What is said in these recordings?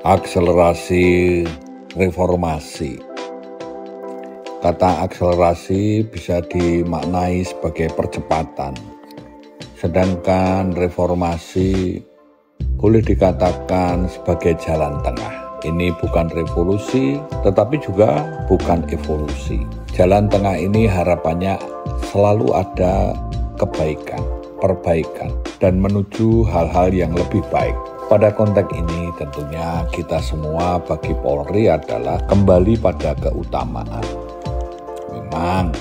Akselerasi reformasi. Kata akselerasi bisa dimaknai sebagai percepatan, sedangkan reformasi boleh dikatakan sebagai jalan tengah. Ini bukan revolusi, tetapi juga bukan evolusi. Jalan tengah ini harapannya selalu ada kebaikan, perbaikan, dan menuju hal-hal yang lebih baik. Pada konteks ini tentunya kita semua bagi Polri adalah kembali pada keutamaan. Memang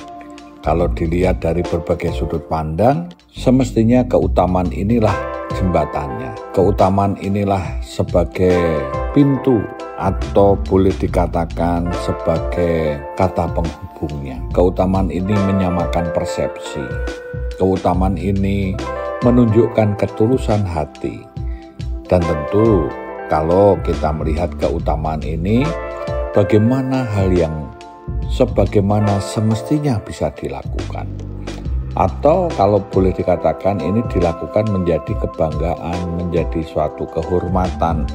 kalau dilihat dari berbagai sudut pandang, semestinya keutamaan inilah jembatannya. Keutamaan inilah sebagai pintu atau boleh dikatakan sebagai kata penghubungnya. Keutamaan ini menyamakan persepsi. Keutamaan ini menunjukkan ketulusan hati. Dan tentu kalau kita melihat keutamaan ini, bagaimana hal yang sebagaimana semestinya bisa dilakukan. Atau kalau boleh dikatakan ini dilakukan menjadi kebanggaan, menjadi suatu kehormatan,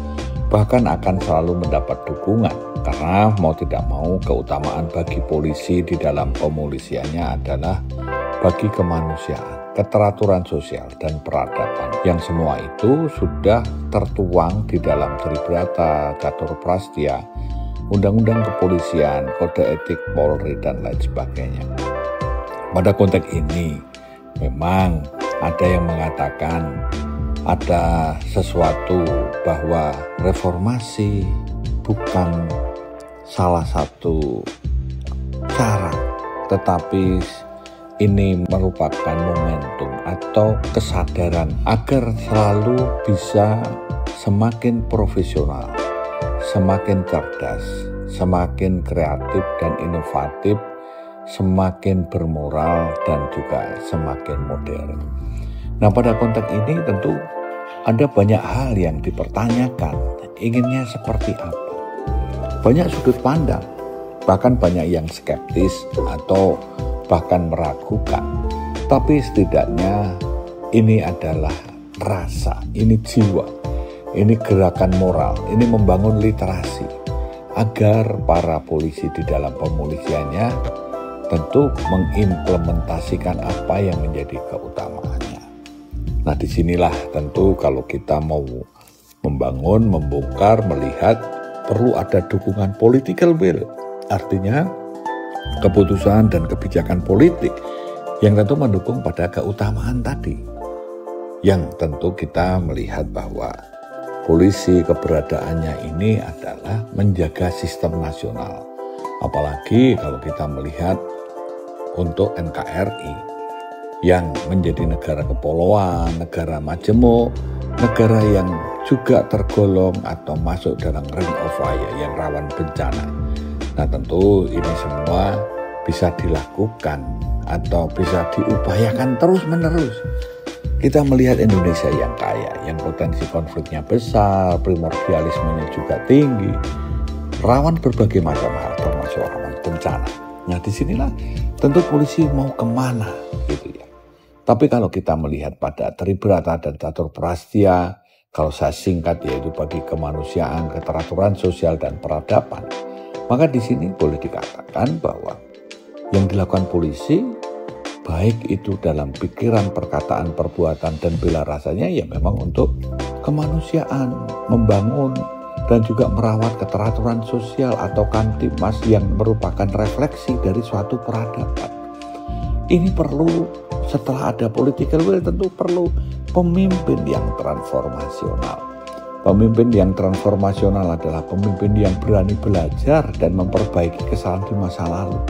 bahkan akan selalu mendapat dukungan. Karena mau tidak mau keutamaan bagi polisi di dalam pemolisiannya adalah bagi kemanusiaan, keteraturan sosial, dan peradaban. Yang semua itu sudah tertuang di dalam Tribrata, Catur Prastia, Undang-Undang Kepolisian, Kode Etik Polri, dan lain sebagainya. Pada konteks ini, memang ada yang mengatakan ada sesuatu bahwa reformasi bukan salah satu cara, tetapi ini merupakan momentum atau kesadaran agar selalu bisa semakin profesional, semakin cerdas, semakin kreatif dan inovatif, semakin bermoral dan juga semakin modern. Nah, pada konteks ini tentu ada banyak hal yang dipertanyakan, inginnya seperti apa. Banyak sudut pandang, bahkan banyak yang skeptis atau bahkan meragukan. Tapi setidaknya ini adalah rasa, ini jiwa, ini gerakan moral, ini membangun literasi agar para polisi di dalam pemolisiannya tentu mengimplementasikan apa yang menjadi keutamaannya. Nah, disinilah tentu kalau kita mau membangun, membongkar, melihat perlu ada dukungan political will. Artinya keputusan dan kebijakan politik yang tentu mendukung pada keutamaan tadi. Yang tentu kita melihat bahwa polisi keberadaannya ini adalah menjaga sistem nasional. Apalagi kalau kita melihat untuk NKRI yang menjadi negara kepulauan, negara majemuk, negara yang juga tergolong atau masuk dalam ring of fire yang rawan bencana. Nah, tentu ini semua bisa dilakukan atau bisa diupayakan terus-menerus. Kita melihat Indonesia yang kaya, yang potensi konfliknya besar, primordialismenya juga tinggi, rawan berbagai macam hal, termasuk rawan bencana. Nah, disinilah tentu polisi mau kemana gitu ya. Tapi kalau kita melihat pada Tribrata dan Catur Prastia, kalau saya singkat yaitu bagi kemanusiaan, keteraturan sosial, dan peradaban, maka di sini boleh dikatakan bahwa yang dilakukan polisi, baik itu dalam pikiran, perkataan, perbuatan, dan bela rasanya ya memang untuk kemanusiaan, membangun dan juga merawat keteraturan sosial atau Kamtibmas yang merupakan refleksi dari suatu peradaban. Ini perlu, setelah ada political will tentu perlu pemimpin yang transformasional. Pemimpin yang transformasional adalah pemimpin yang berani belajar dan memperbaiki kesalahan di masa lalu.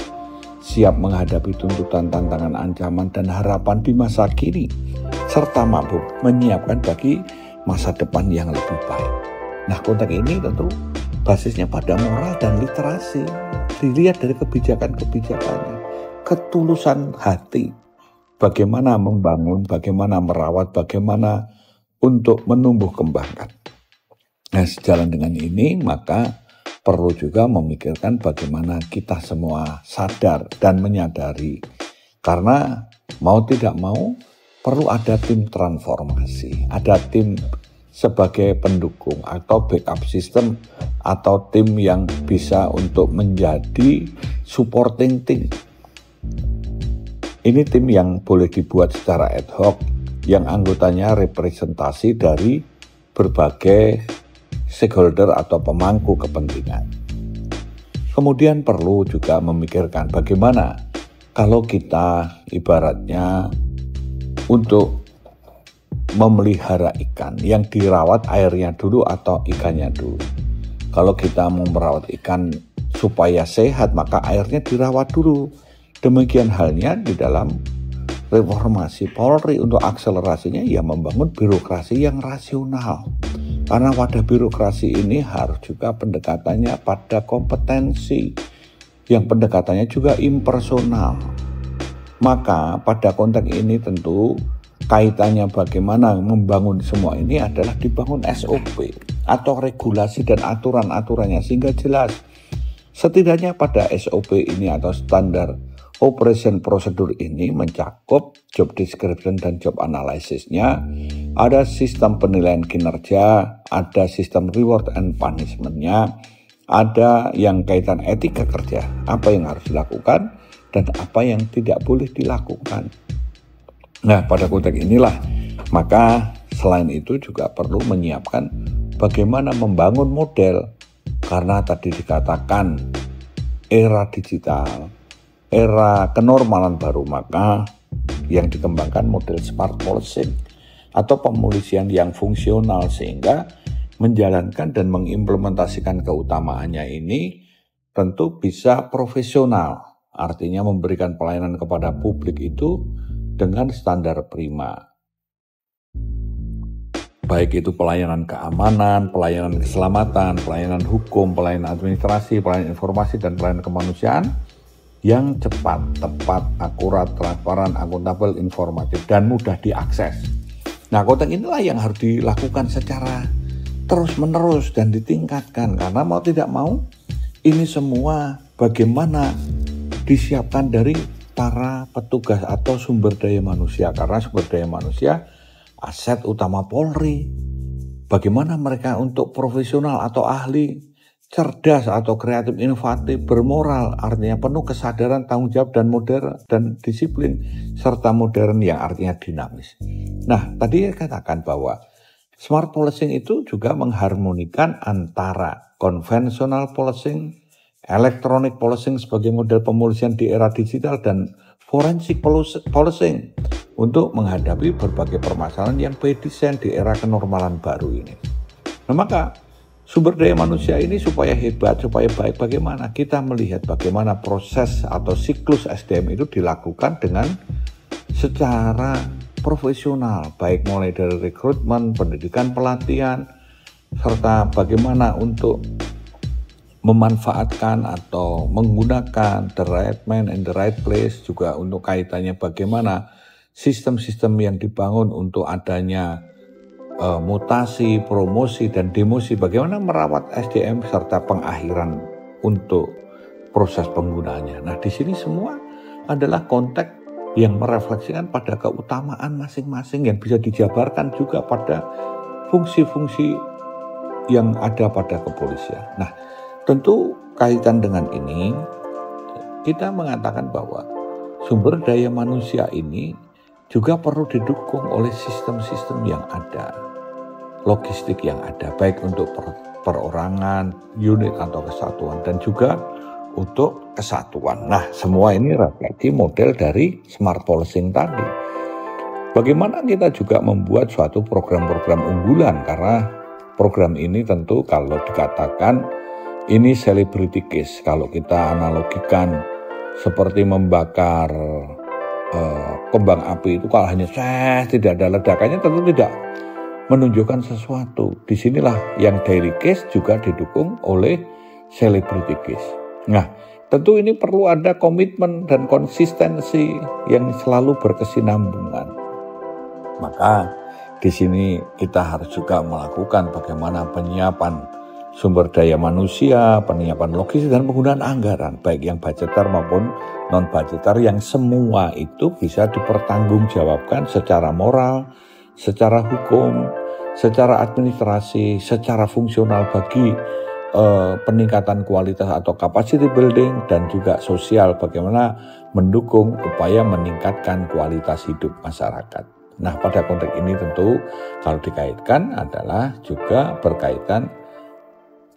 Siap menghadapi tuntutan, tantangan, ancaman, dan harapan di masa kini. Serta mampu menyiapkan bagi masa depan yang lebih baik. Nah, konteks ini tentu basisnya pada moral dan literasi. Dilihat dari kebijakan-kebijakannya. Ketulusan hati. Bagaimana membangun, bagaimana merawat, bagaimana untuk menumbuh kembangkan. Nah, sejalan dengan ini maka perlu juga memikirkan bagaimana kita semua sadar dan menyadari. Karena mau tidak mau perlu ada tim transformasi, ada tim sebagai pendukung atau backup system atau tim yang bisa untuk menjadi supporting team. Ini tim yang boleh dibuat secara ad hoc, yang anggotanya representasi dari berbagai stakeholder atau pemangku kepentingan. Kemudian perlu juga memikirkan bagaimana kalau kita ibaratnya untuk memelihara ikan yang dirawat airnya dulu atau ikannya dulu. Kalau kita mau merawat ikan supaya sehat, maka airnya dirawat dulu. Demikian halnya di dalam reformasi Polri. Untuk akselerasinya ya membangun birokrasi yang rasional. Karena wadah birokrasi ini harus juga pendekatannya pada kompetensi, yang pendekatannya juga impersonal. Maka pada konteks ini tentu kaitannya bagaimana membangun semua ini adalah dibangun SOP atau regulasi dan aturan-aturannya sehingga jelas. Setidaknya pada SOP ini atau standar operation prosedur ini mencakup job description dan job analysisnya, ada sistem penilaian kinerja, ada sistem reward and punishment-nya, ada yang kaitan etika kerja, apa yang harus dilakukan dan apa yang tidak boleh dilakukan. Nah, pada konteks inilah, maka selain itu juga perlu menyiapkan bagaimana membangun model, karena tadi dikatakan era digital, era kenormalan baru, maka yang dikembangkan model smart policing atau pemolisian yang fungsional sehingga menjalankan dan mengimplementasikan keutamaannya ini tentu bisa profesional, artinya memberikan pelayanan kepada publik itu dengan standar prima. Baik itu pelayanan keamanan, pelayanan keselamatan, pelayanan hukum, pelayanan administrasi, pelayanan informasi, dan pelayanan kemanusiaan yang cepat, tepat, akurat, transparan, akuntabel, informatif, dan mudah diakses. Nah, konteks inilah yang harus dilakukan secara terus-menerus dan ditingkatkan. Karena mau tidak mau, ini semua bagaimana disiapkan dari para petugas atau sumber daya manusia. Karena sumber daya manusia aset utama Polri. Bagaimana mereka untuk profesional atau ahli, cerdas atau kreatif, inovatif, bermoral, artinya penuh kesadaran, tanggung jawab, dan modern, dan disiplin, serta modern yang artinya dinamis. Nah, tadi saya katakan bahwa smart policing itu juga mengharmonikan antara konvensional policing, electronic policing sebagai model pemolisian di era digital, dan forensic policing untuk menghadapi berbagai permasalahan yang by design di era kenormalan baru ini. Nah, maka sumber daya manusia ini supaya hebat, supaya baik, bagaimana kita melihat bagaimana proses atau siklus SDM itu dilakukan dengan secara profesional, baik mulai dari rekrutmen, pendidikan, pelatihan, serta bagaimana untuk memanfaatkan atau menggunakan the right man in the right place, juga untuk kaitannya bagaimana sistem-sistem yang dibangun untuk adanya mutasi, promosi, dan demosi, bagaimana merawat SDM serta pengakhiran untuk proses penggunaannya. Nah, di sini semua adalah konteks yang merefleksikan pada keutamaan masing-masing yang bisa dijabarkan juga pada fungsi-fungsi yang ada pada kepolisian. Nah, tentu kaitan dengan ini kita mengatakan bahwa sumber daya manusia ini juga perlu didukung oleh sistem-sistem yang ada, logistik yang ada, baik untuk perorangan, unit atau kesatuan, dan juga untuk kesatuan. Nah, semua ini refleksi model dari smart policing tadi. Bagaimana kita juga membuat suatu program-program unggulan, karena program ini tentu kalau dikatakan ini celebrity case, kalau kita analogikan seperti membakar kembang api itu, kalau hanya tidak ada ledakannya tentu tidak menunjukkan sesuatu. Disinilah yang daily case juga didukung oleh celebrity case. Nah, tentu ini perlu ada komitmen dan konsistensi yang selalu berkesinambungan. Maka di sini kita harus juga melakukan bagaimana penyiapan sumber daya manusia, penyiapan logistik, dan penggunaan anggaran, baik yang budgeter maupun non-budgeter, yang semua itu bisa dipertanggungjawabkan secara moral, secara hukum, secara administrasi, secara fungsional bagi peningkatan kualitas atau capacity building, dan juga sosial bagaimana mendukung upaya meningkatkan kualitas hidup masyarakat. Nah, pada konteks ini tentu kalau dikaitkan adalah juga berkaitan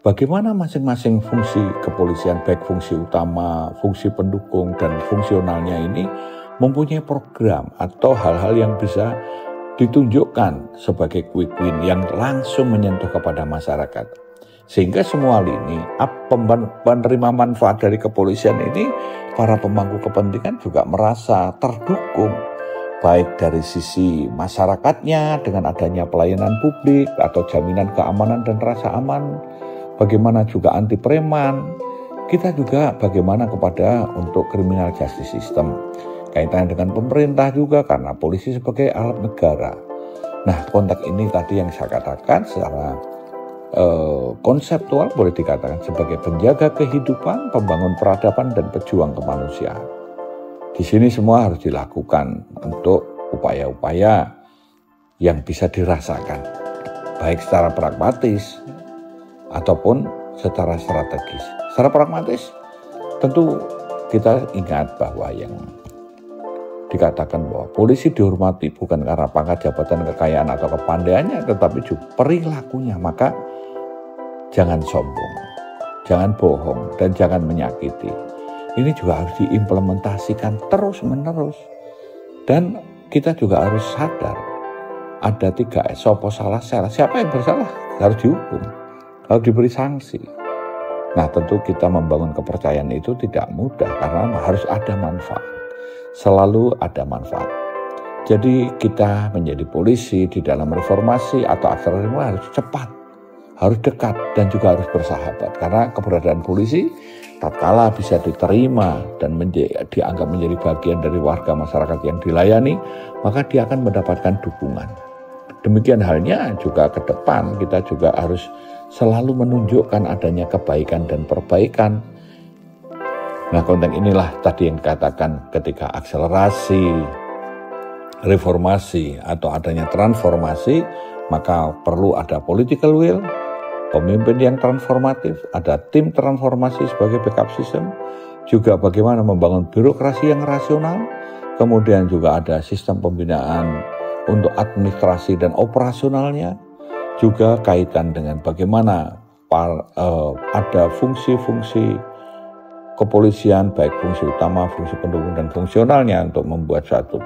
bagaimana masing-masing fungsi kepolisian, baik fungsi utama, fungsi pendukung, dan fungsionalnya ini mempunyai program atau hal-hal yang bisa ditunjukkan sebagai quick win yang langsung menyentuh kepada masyarakat. Sehingga semua lini penerima manfaat dari kepolisian ini, para pemangku kepentingan juga merasa terdukung, baik dari sisi masyarakatnya dengan adanya pelayanan publik atau jaminan keamanan dan rasa aman, bagaimana juga anti preman, kita juga bagaimana kepada untuk criminal justice system, kaitannya dengan pemerintah juga karena polisi sebagai alat negara. Nah, konteks ini tadi yang saya katakan secara konseptual boleh dikatakan sebagai penjaga kehidupan, pembangun peradaban, dan pejuang kemanusiaan. Di sini semua harus dilakukan untuk upaya-upaya yang bisa dirasakan, baik secara pragmatis ataupun secara strategis. Secara pragmatis, tentu kita ingat bahwa yang dikatakan bahwa polisi dihormati bukan karena pangkat jabatan, kekayaan, atau kepandaiannya, tetapi juga perilakunya. Maka jangan sombong, jangan bohong, dan jangan menyakiti. Ini juga harus diimplementasikan terus-menerus. Dan kita juga harus sadar, ada 3S, sopo salah salah. Siapa yang bersalah harus dihukum, harus diberi sanksi. Nah, tentu kita membangun kepercayaan itu tidak mudah karena harus ada manfaat. Selalu ada manfaat. Jadi kita menjadi polisi di dalam reformasi atau akselerasi harus cepat, harus dekat, dan juga harus bersahabat. Karena keberadaan polisi tatkala bisa diterima dan dianggap menjadi bagian dari warga masyarakat yang dilayani, maka dia akan mendapatkan dukungan. Demikian halnya juga ke depan kita juga harus selalu menunjukkan adanya kebaikan dan perbaikan. Nah, konteks inilah tadi yang dikatakan ketika akselerasi, reformasi, atau adanya transformasi, maka perlu ada political will, pemimpin yang transformatif, ada tim transformasi sebagai backup system, juga bagaimana membangun birokrasi yang rasional, kemudian juga ada sistem pembinaan untuk administrasi dan operasionalnya, juga kaitan dengan bagaimana ada fungsi-fungsi kepolisian, baik fungsi utama, fungsi pendukung, dan fungsionalnya untuk membuat suatu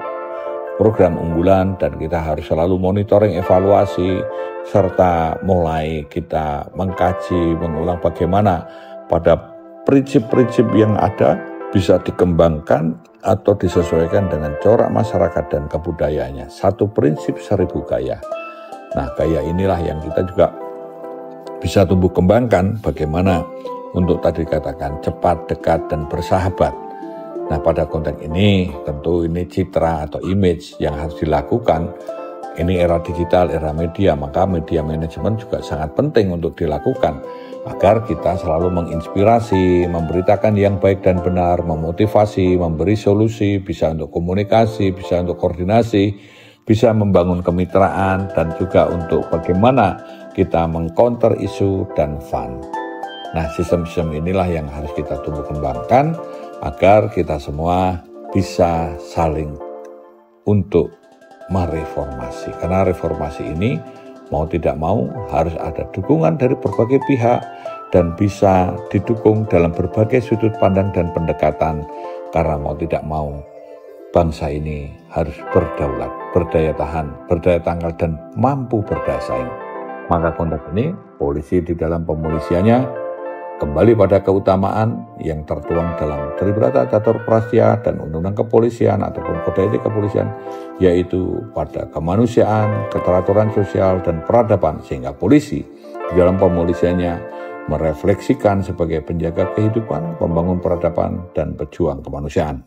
program unggulan. Dan kita harus selalu monitoring, evaluasi, serta mulai kita mengkaji, mengulang bagaimana pada prinsip-prinsip yang ada bisa dikembangkan atau disesuaikan dengan corak masyarakat dan kebudayaannya. Satu prinsip 1000 gaya. Nah, gaya inilah yang kita juga bisa tumbuh kembangkan, bagaimana untuk tadi katakan cepat, dekat, dan bersahabat. Nah, pada konteks ini tentu ini citra atau image yang harus dilakukan. Ini era digital, era media, maka media manajemen juga sangat penting untuk dilakukan agar kita selalu menginspirasi, memberitakan yang baik dan benar, memotivasi, memberi solusi, bisa untuk komunikasi, bisa untuk koordinasi, bisa membangun kemitraan, dan juga untuk bagaimana kita mengcounter isu dan fun. Nah, sistem-sistem inilah yang harus kita tumbuh kembangkan agar kita semua bisa saling untuk mereformasi. Karena reformasi ini mau tidak mau harus ada dukungan dari berbagai pihak dan bisa didukung dalam berbagai sudut pandang dan pendekatan. Karena mau tidak mau bangsa ini harus berdaulat, berdaya tahan, berdaya tangkal, dan mampu berdaya saing. Maka konteks ini polisi di dalam pemolisiannya kembali pada keutamaan yang tertuang dalam Tribrata Catur Prasya dan Undang-Undang Kepolisian ataupun Kode Etik Kepolisian, yaitu pada kemanusiaan, keteraturan sosial, dan peradaban, sehingga polisi di dalam pemolisiannya merefleksikan sebagai penjaga kehidupan, pembangun peradaban, dan pejuang kemanusiaan.